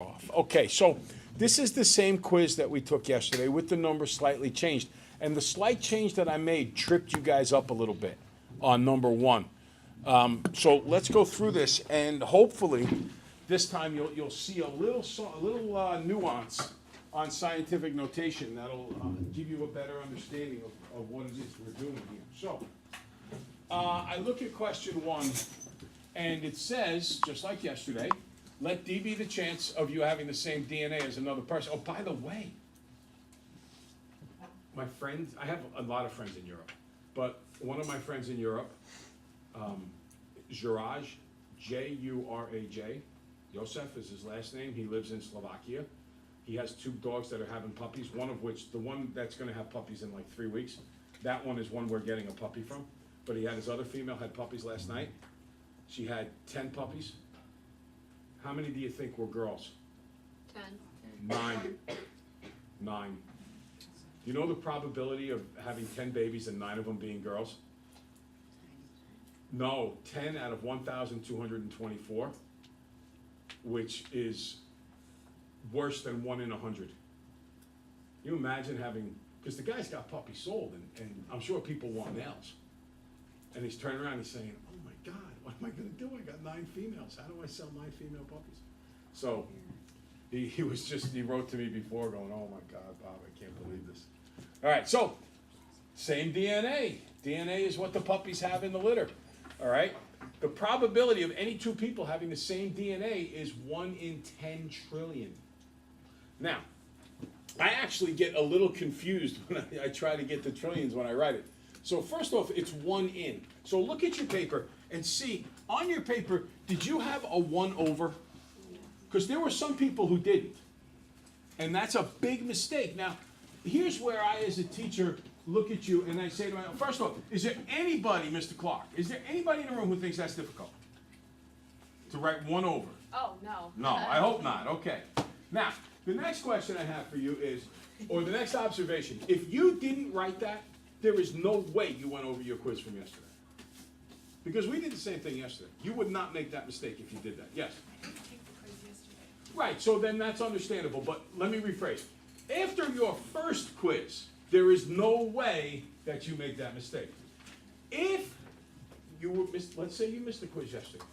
Off. Okay, so this is the same quiz that we took yesterday with the numbers slightly changed. And the slight change that I made tripped you guys up a little bit on number one. So let's go through this, and hopefully this time you'll see a little nuance on scientific notation that'll give you a better understanding of what it is we're doing here. So I look at question one, and it says, just like yesterday, let D be the chance of you having the same DNA as another person. Oh, by the way, my friends, I have a lot of friends in Europe, but one of my friends in Europe, Juraj, J-U-R-A-J, Josef is his last name. He lives in Slovakia. He has two dogs that are having puppies, one of which, the one that's gonna have puppies in like 3 weeks, that one is one we're getting a puppy from. But he had his other female had puppies last night. She had 10 puppies. How many do you think were girls? 10. 9. 9. Do you know the probability of having 10 babies and 9 of them being girls? No, 10 out of 1,224, which is worse than 1 in 100. You imagine having, because the guy's got puppies sold, and I'm sure people want males. And he's turning around and he's saying, oh my God, what am I gonna do? I got 9 females. How do I sell 9 female puppies? So he wrote to me before going, oh my God, Bob, I can't believe this. All right, so same DNA. DNA is what the puppies have in the litter. All right? The probability of any two people having the same DNA is 1 in 10 trillion. Now, I actually get a little confused when I try to get the trillions when I write it. So first off, it's 1 in. So look at your paper and see, on your paper, did you have a 1 over? Because there were some people who didn't. And that's a big mistake. Now, here's where I, as a teacher, look at you and I say to myself, first of all, is there anybody, Mr. Clark, is there anybody in the room who thinks that's difficult? To write 1 over? Oh, no. No, I hope not. Okay. Now, the next question I have for you is, or the next observation, if you didn't write that, there is no way you went over your quiz from yesterday. Because we did the same thing yesterday. You would not make that mistake if you did that. Yes? I didn't take the quiz yesterday. Right, so then that's understandable, but let me rephrase. After your first quiz, there is no way that you make that mistake. If you were let's say you missed the quiz yesterday,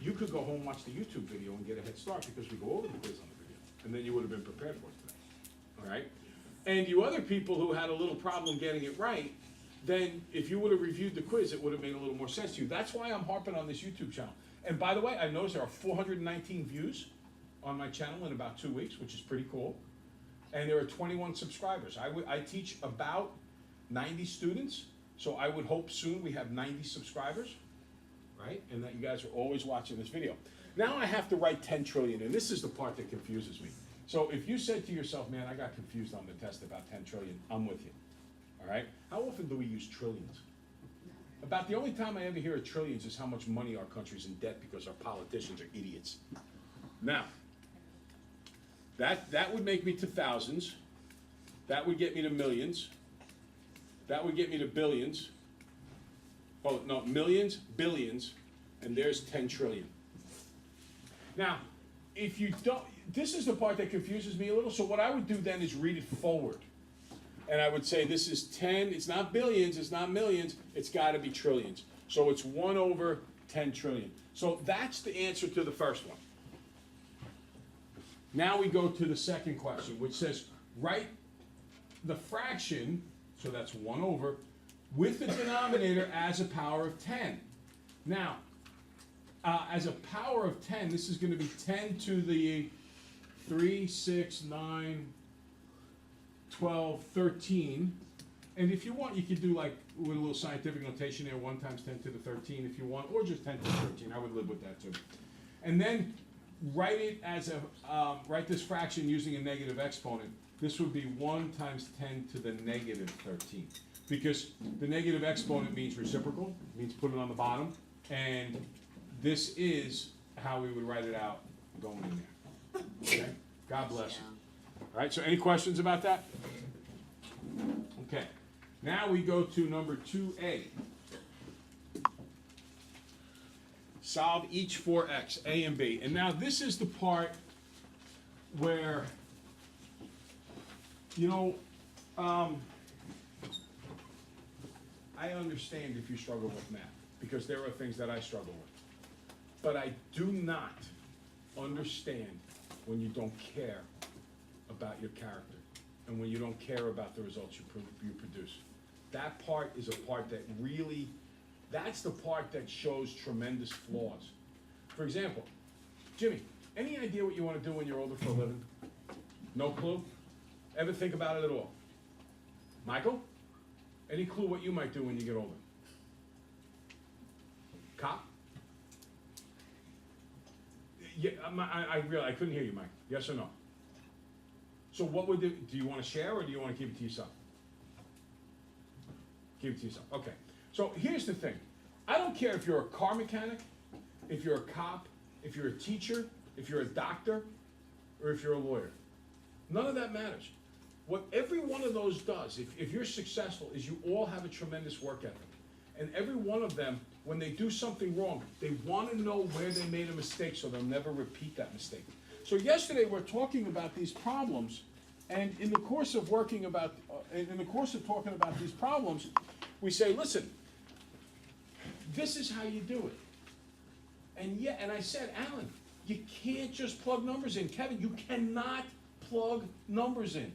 you could go home and watch the YouTube video and get a head start because we go over the quiz on the video, and then you would have been prepared for it today. All right? And you other people who had a little problem getting it right, then if you would have reviewed the quiz, it would have made a little more sense to you. That's why I'm harping on this YouTube channel. And by the way, I noticed there are 419 views on my channel in about 2 weeks, which is pretty cool. And there are 21 subscribers. I teach about 90 students, so I would hope soon we have 90 subscribers, right? And that you guys are always watching this video. Now I have to write 10 trillion, and this is the part that confuses me. So if you said to yourself, man, I got confused on the test about 10 trillion, I'm with you, all right? How often do we use trillions? About the only time I ever hear of trillions is how much money our country's in debt because our politicians are idiots. Now, that would make me to thousands. That would get me to millions. That would get me to billions. Oh, no, millions, billions, and there's 10 trillion. Now, if you don't, this is the part that confuses me a little, so what I would do then is read it forward. And I would say this is 10, it's not billions, it's not millions, it's gotta be trillions. So it's 1 over 10 trillion. So that's the answer to the first one. Now we go to the second question, which says, write the fraction, so that's 1 over, with the denominator as a power of 10. Now, as a power of 10, this is going to be 10 to the 3, 6, 9, 12, 13. And if you want, you could do like with a little scientific notation there, 1 times 10 to the 13 if you want, or just 10 to the 13. I would live with that too. And then write it as a, write this fraction using a negative exponent. This would be 1 times 10 to the negative 13. Because the negative exponent means reciprocal, means put it on the bottom, and this is how we would write it out going in there. Okay? God bless you. All right, so any questions about that? Okay. Now we go to number 2A. Solve each for x, a and b. And now this is the part where, you know, I understand if you struggle with math, because there are things that I struggle with. But I do not understand when you don't care about your character, and when you don't care about the results you produce. That part is a part that really, that's the part that shows tremendous flaws. For example, Jimmy, any idea what you want to do when you're older for a living? No clue? Ever think about it at all? Michael? Any clue what you might do when you get older? Cop? Yeah, I couldn't hear you, Mike. Yes or no? So what would do you want to share, or do you want to keep it to yourself? Keep it to yourself, okay. So here's the thing. I don't care if you're a car mechanic, if you're a cop, if you're a teacher, if you're a doctor, or if you're a lawyer. None of that matters. What every one of those does, if you're successful, is you all have a tremendous work ethic. And every one of them, when they do something wrong, they want to know where they made a mistake so they'll never repeat that mistake. So yesterday we're talking about these problems, and in the course of talking about these problems, we say, listen, this is how you do it. And I said, Alan, you can't just plug numbers in. Kevin, you cannot plug numbers in.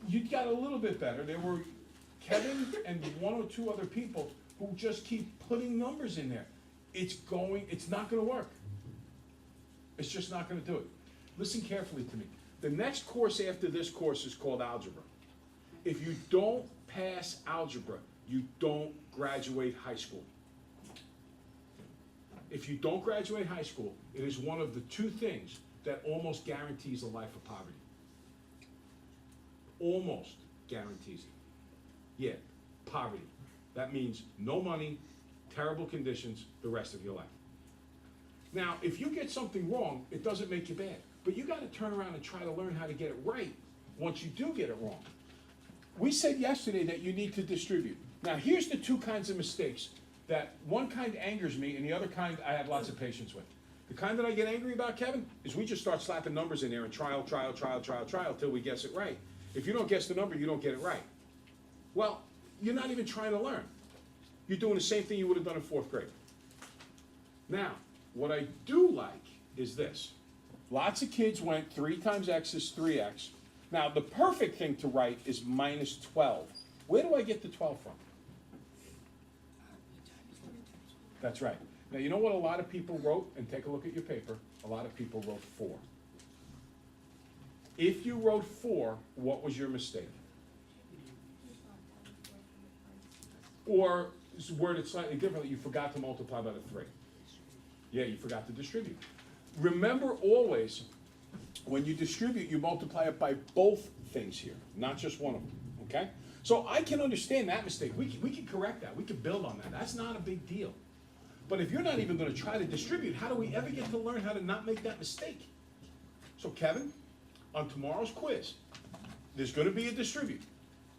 You got a little bit better. There were Kevin and one or two other people who just keep putting numbers in there. It's not gonna work. It's just not gonna do it. Listen carefully to me. The next course after this course is called algebra. If you don't pass algebra, you don't graduate high school. If you don't graduate high school, it is one of the two things that almost guarantees a life of poverty. Almost guarantees it. Yeah, poverty. That means no money, terrible conditions, the rest of your life. Now, if you get something wrong, it doesn't make you bad. But you gotta turn around and try to learn how to get it right once you do get it wrong. We said yesterday that you need to distribute. Now, here's the two kinds of mistakes that one kind angers me and the other kind I have lots of patience with. The kind that I get angry about, Kevin, is we just start slapping numbers in there and trial till we guess it right. If you don't guess the number, you don't get it right. Well, you're not even trying to learn. You're doing the same thing you would have done in 4th grade. Now, what I do like is this. Lots of kids went 3 times x is 3x. Now, the perfect thing to write is minus 12. Where do I get the 12 from? That's right. Now, you know what a lot of people wrote? And take a look at your paper. A lot of people wrote 4. If you wrote 4, what was your mistake? Or, word it slightly differently, you forgot to multiply by the 3. Yeah, you forgot to distribute. Remember always, when you distribute, you multiply it by both things here, not just one of them, okay? So I can understand that mistake. We can correct that. We can build on that. That's not a big deal. But if you're not even going to try to distribute, how do we ever get to learn how to not make that mistake? So Kevin, on tomorrow's quiz, there's going to be a distribute.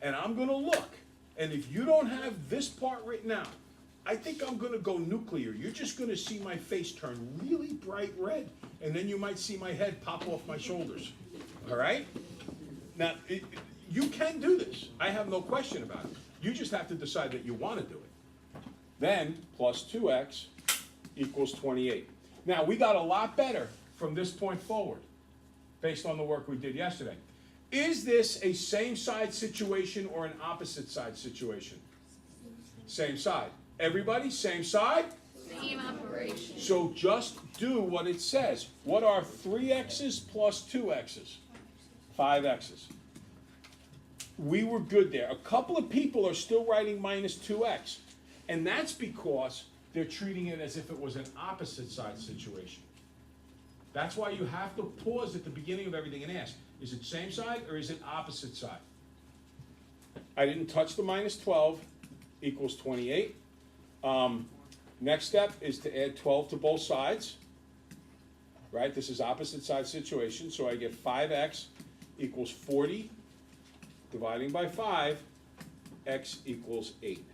And I'm going to look. And if you don't have this part written out, I think I'm going to go nuclear. You're just going to see my face turn really bright red. And then you might see my head pop off my shoulders. All right? Now, you can do this. I have no question about it. You just have to decide that you want to do it. Then, plus 2x equals 28. Now, we got a lot better from this point forward, based on the work we did yesterday. Is this a same side situation or an opposite side situation? Same side. Everybody, same side? Same operation. So just do what it says. What are 3x's plus 2x's? 5x's. We were good there. A couple of people are still writing minus 2x. And that's because they're treating it as if it was an opposite side situation. That's why you have to pause at the beginning of everything and ask, is it same side or is it opposite side? I didn't touch the minus 12 equals 28. Next step is to add 12 to both sides. Right? This is opposite side situation. So I get 5x equals 40. Dividing by 5, x equals 8.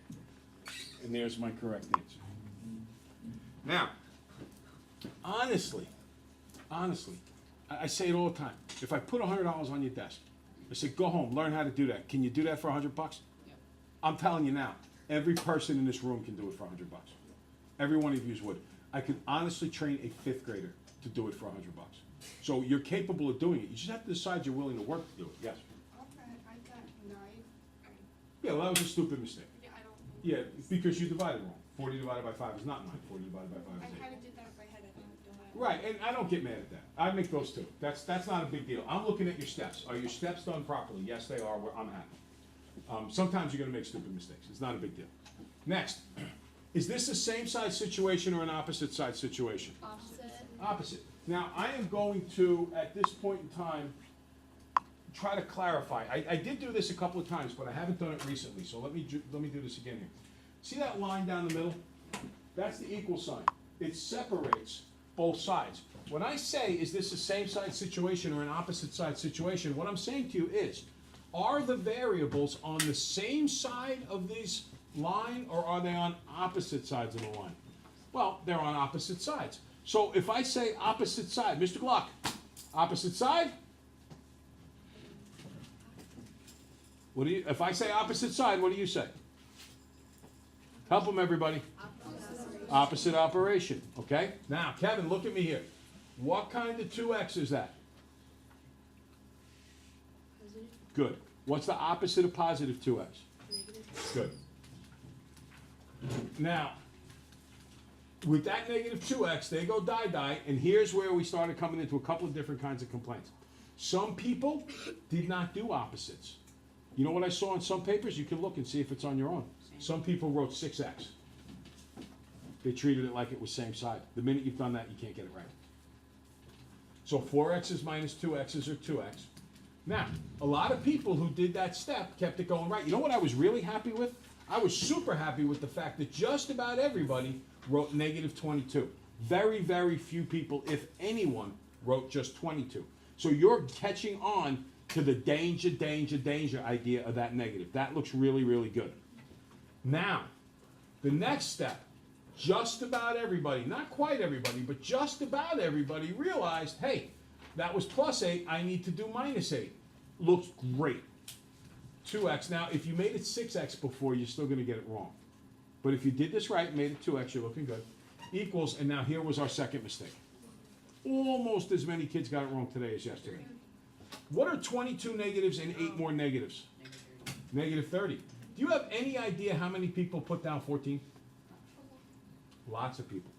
And there's my correct answer. Now, honestly, honestly, I say it all the time. If I put $100 on your desk, I say, go home, learn how to do that. Can you do that for $100? I'm telling you now, every person in this room can do it for $100. Every one of you would. I could honestly train a fifth grader to do it for $100. So you're capable of doing it. You just have to decide you're willing to work to do it. Yes. Okay, I got nine. Yeah, well, that was a stupid mistake. Yeah, I don't. Yeah, because you divided wrong. 40 divided by 5 is not 9. 40 divided by 5 I is 8. kinda did that if I had it, I don't know. Right, and I don't get mad at that. I make those too. That's not a big deal. I'm looking at your steps. Are your steps done properly? Yes, they are. I'm happy. Sometimes you're gonna make stupid mistakes. It's not a big deal. Next, is this a same side situation or an opposite side situation? Opposite. Opposite. Now, I am going to, at this point in time, try to clarify. I did do this a couple of times, but I haven't done it recently, so let me do this again here. See that line down the middle? That's the equal sign. It separates both sides. When I say, is this a same side situation or an opposite side situation, what I'm saying to you is, are the variables on the same side of this line, or are they on opposite sides of the line? Well, they're on opposite sides. So if I say opposite side, Mr. Gluck, opposite side? If I say opposite side, what do you say? Help them, everybody. Opposite operation, okay? Now, Kevin, look at me here. What kind of 2x is that? Good. What's the opposite of positive 2x? Good. Now, with that negative 2x, they go die, and here's where we started coming into a couple of different kinds of complaints. Some people did not do opposites. You know what I saw in some papers? You can look and see if it's on your own. Some people wrote 6x. They treated it like it was same side. The minute you've done that, you can't get it right. So 4x's minus 2x's are 2x. Now, a lot of people who did that step kept it going right. You know what I was really happy with? I was super happy with the fact that just about everybody wrote negative 22. Very, very few people, if anyone, wrote just 22. So you're catching on to the danger idea of that negative. That looks really, really good. Now, the next step, just about everybody, not quite everybody, but just about everybody realized, hey, that was plus 8, I need to do minus 8. Looks great. 2x. Now, if you made it 6x before, you're still going to get it wrong. But if you did this right, made it 2x, you're looking good. Equals, and now here was our second mistake. Almost as many kids got it wrong today as yesterday. What are 22 negatives and 8 more negatives? Negative 30. Do you have any idea how many people put down 14? Lots of people.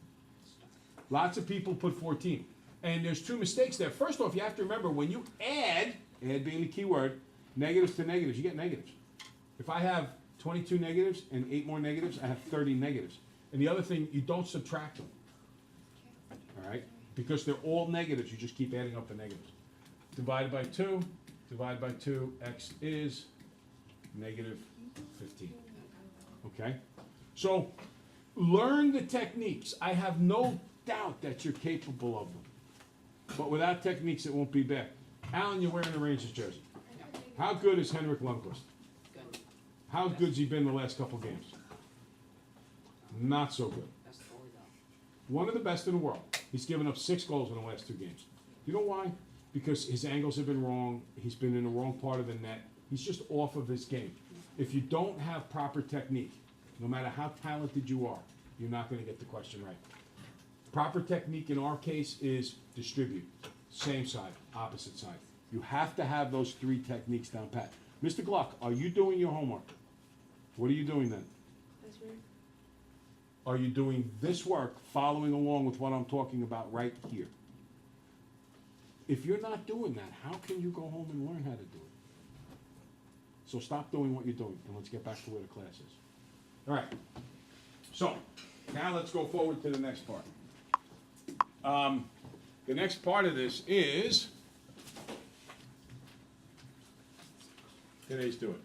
Lots of people put 14. And there's 2 mistakes there. First off, you have to remember, when you add being the key word, negatives to negatives, you get negatives. If I have 22 negatives and 8 more negatives, I have 30 negatives. And the other thing, you don't subtract them. All right? Because they're all negatives, you just keep adding up the negatives. Divided by 2, x is negative 15. Okay? So, learn the techniques. I have no doubt that you're capable of them. But without techniques, it won't be bad. Alan, you're wearing the Rangers jersey. How good is Henrik Lundqvist? Good. How good's he been the last couple games? Not so good. Best goalie though. One of the best in the world. He's given up 6 goals in the last 2 games. You know why? Because his angles have been wrong. He's been in the wrong part of the net. He's just off of his game. If you don't have proper technique, no matter how talented you are, you're not going to get the question right. Proper technique in our case is distribute. Same side, opposite side. You have to have those 3 techniques down pat. Mr. Gluck, are you doing your homework? What are you doing then? Are you doing this work following along with what I'm talking about right here? If you're not doing that, how can you go home and learn how to do it? So stop doing what you're doing and let's get back to where the class is. All right. So now let's go forward to the next part. The next part of this is today's do it.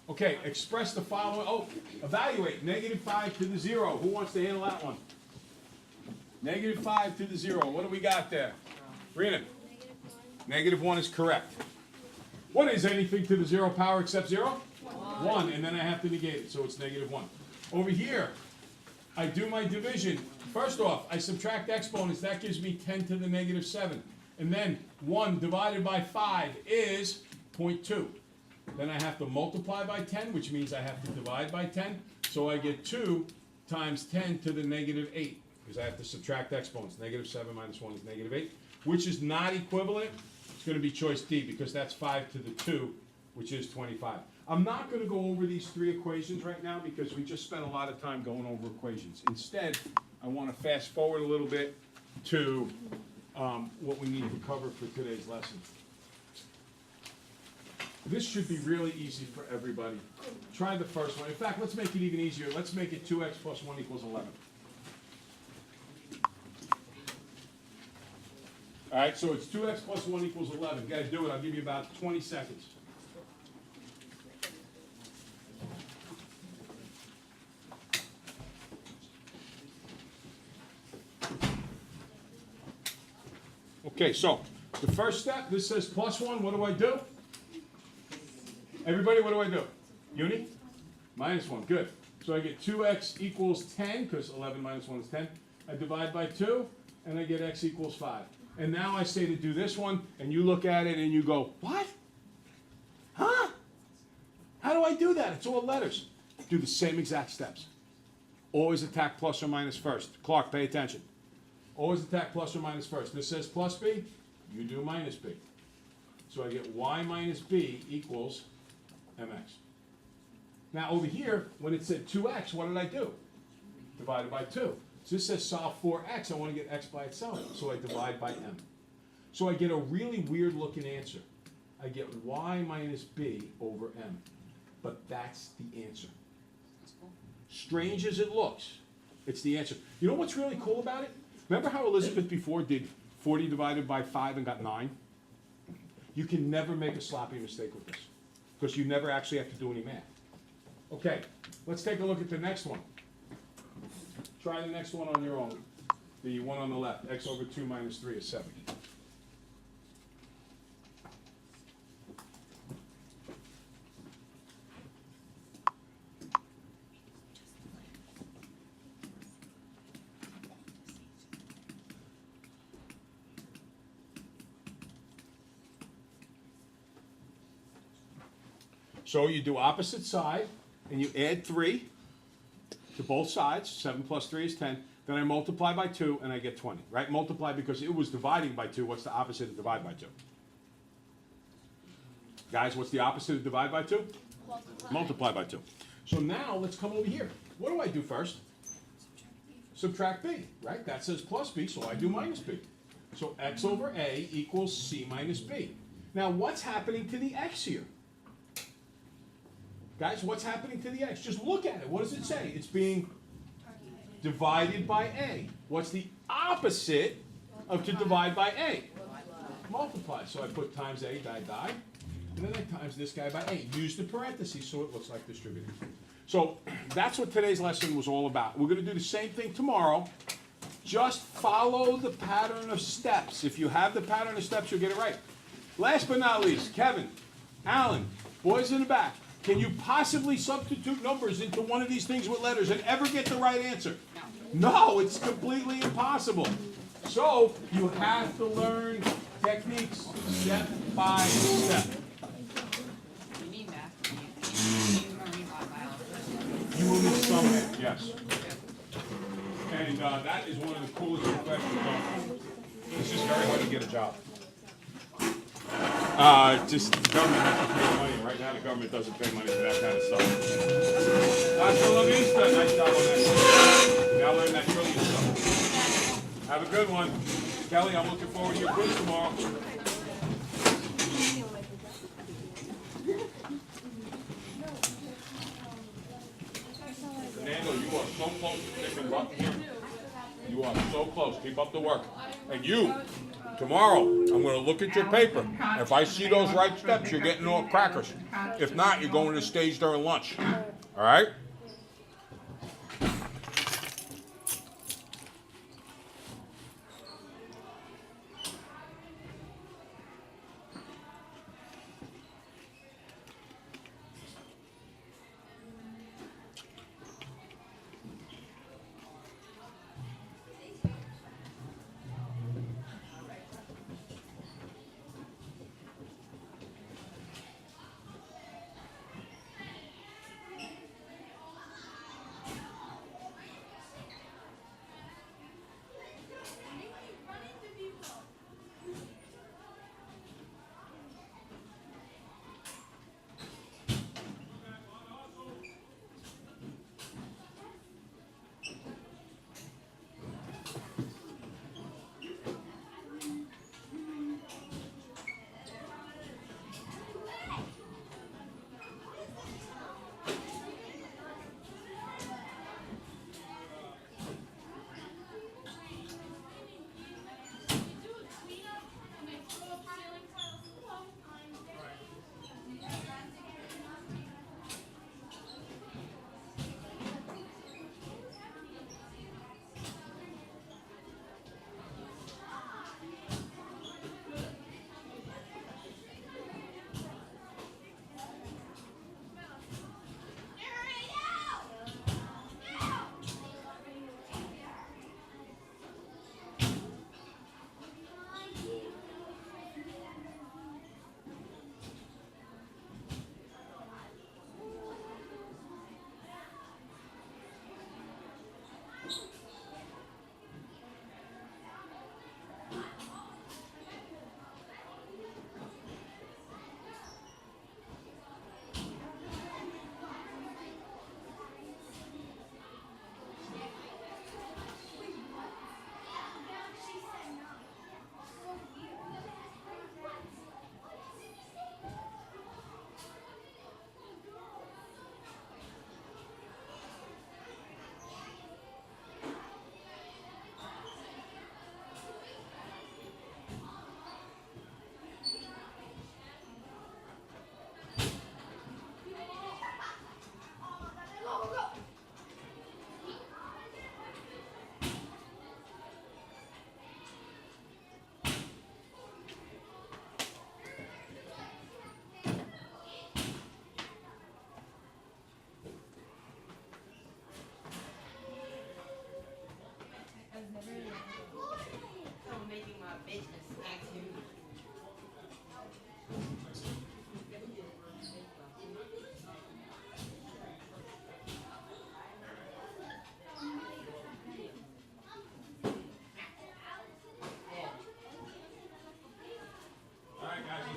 Okay, express the following. Oh, evaluate. Negative 5 to the 0. Who wants to handle that one? Negative 5 to the 0. What do we got there? Rena. Negative 1 is correct. What is anything to the 0 power except 0? 1. And then I have to negate it, so it's negative 1. Over here, I do my division. First off, I subtract exponents, that gives me 10 to the negative 7. And then 1 divided by 5 is 0.2. Then I have to multiply by 10, which means I have to divide by 10. So I get 2 times 10 to the negative 8, because I have to subtract exponents. Negative 7 minus 1 is negative 8, which is not equivalent. It's going to be choice D, because that's 5 to the 2, which is 25. I'm not going to go over these 3 equations right now, because we just spent a lot of time going over equations. Instead, I want to fast forward a little bit to what we need to cover for today's lesson. This should be really easy for everybody. Try the first one. In fact, let's make it even easier. Let's make it 2x plus 1 equals 11. All right, so it's 2x plus 1 equals 11. Gotta do it. I'll give you about 20 seconds. Okay, so the first step, this says plus 1. What do I do? Everybody, what do I do? Uni? Minus 1. Good. So I get 2x equals 10, because 11 minus 1 is 10. I divide by 2, and I get x equals 5. And now I say to do this one, and you look at it and you go, what? Huh? How do I do that? It's all letters. Do the same exact steps. Always attack plus or minus first. Clark, pay attention. Always attack plus or minus first. This says plus b, you do minus b. So I get y minus b equals mx. Now over here, when it said 2x, what did I do? Divided by 2. So this says solve for x. I want to get x by itself. So I divide by m. So I get a really weird looking answer. I get y minus b over m. But that's the answer. Strange as it looks, it's the answer. You know what's really cool about it? Remember how Elizabeth before did 40 divided by 5 and got 9? You can never make a sloppy mistake with this, because you never actually have to do any math. Okay, let's take a look at the next one. Try the next one on your own. The one on the left, x over 2 minus 3 is 7. So you do opposite side, and you add 3 to both sides. 7 plus 3 is 10. Then I multiply by 2, and I get 20. Right? Multiply because it was dividing by 2. What's the opposite of divide by 2? Guys, what's the opposite of divide by 2? Multiply by 2. So now let's come over here. What do I do first? Subtract b, right? That says plus b, so I do minus b. So x over a equals c minus b. Now what's happening to the x here? Guys, what's happening to the x? Just look at it. What does it say? It's being divided by a. What's the opposite of to divide by a? Multiply. So I put times a, die. And then I times this guy by a. Use the parentheses so it looks like distributed. So that's what today's lesson was all about. We're going to do the same thing tomorrow. Just follow the pattern of steps. If you have the pattern of steps, you'll get it right. Last but not least, Kevin, Alan, boys in the back. Can you possibly substitute numbers into one of these things with letters and ever get the right answer? No, it's completely impossible. So you have to learn techniques step by step. You need math. You need marine biology. You will need some math, yes. And that is one of the coolest professions on. It's just very hard to get a job. Just the government has to pay money. Right now the government doesn't pay money for that kind of stuff. Dr. La Vista, nice job on that. Now learn that trillion stuff. Have a good one. Kelly, I'm looking forward to your quiz tomorrow. Fernando, you are so close to sticking button here. You are so close. Keep up the work. And you, tomorrow, I'm going to look at your paper. If I see those right steps, you're getting all crackers. If not, you're going to the stage during lunch. All right?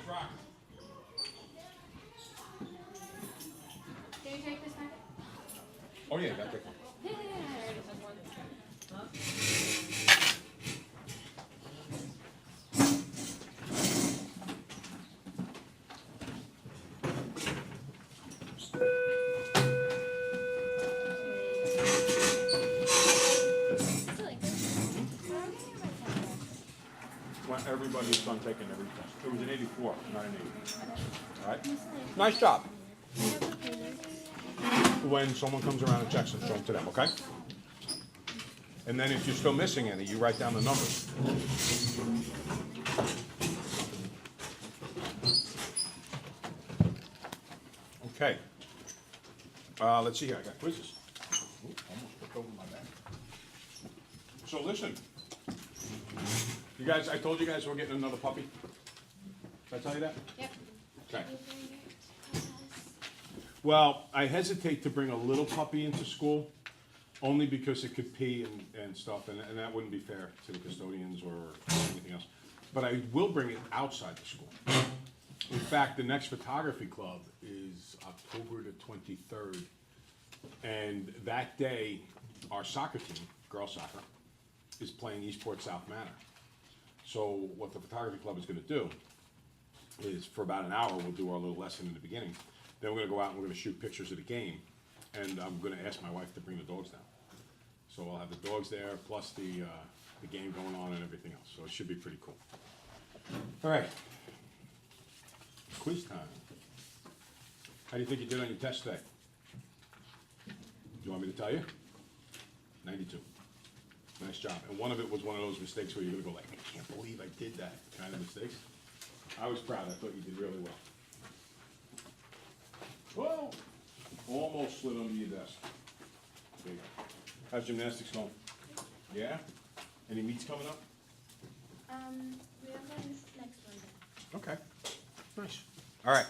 rock. Can you take this back? Oh, yeah, that's it. Yeah, I already took one. When everybody's done taking every test. It was an 84, not an 80. All right? Nice job. When someone comes around and checks them, show them to them, okay? And then if you're still missing any, you write down the numbers. Okay. Let's see here, I got quizzes. Ooh, almost took over my bag. So listen. You guys, I told you guys we're getting another puppy. Did I tell you that? Yep. Okay. Well, I hesitate to bring a little puppy into school, only because it could pee and stuff, and that wouldn't be fair to the custodians or anything else. But I will bring it outside the school. In fact, the next photography club is October the 23rd. And that day, our soccer team, girls soccer, is playing Eastport South Manor. So what the photography club is gonna do is for about an hour, we'll do our little lesson in the beginning. Then we're gonna go out and we're gonna shoot pictures of the game. And I'm gonna ask my wife to bring the dogs down. So I'll have the dogs there, plus the game going on and everything else. So it should be pretty cool. All right. Quiz time. How do you think you did on your test today? Do you want me to tell you? 92. Nice job. And one of it was one of those mistakes where you're gonna go like, I can't believe I did that kind of mistakes. I was proud. I thought you did really well. Whoa! Almost slid under your desk. There you go. How's gymnastics going? Yeah? Any meets coming up? We have one next Monday. Okay. Nice. All right.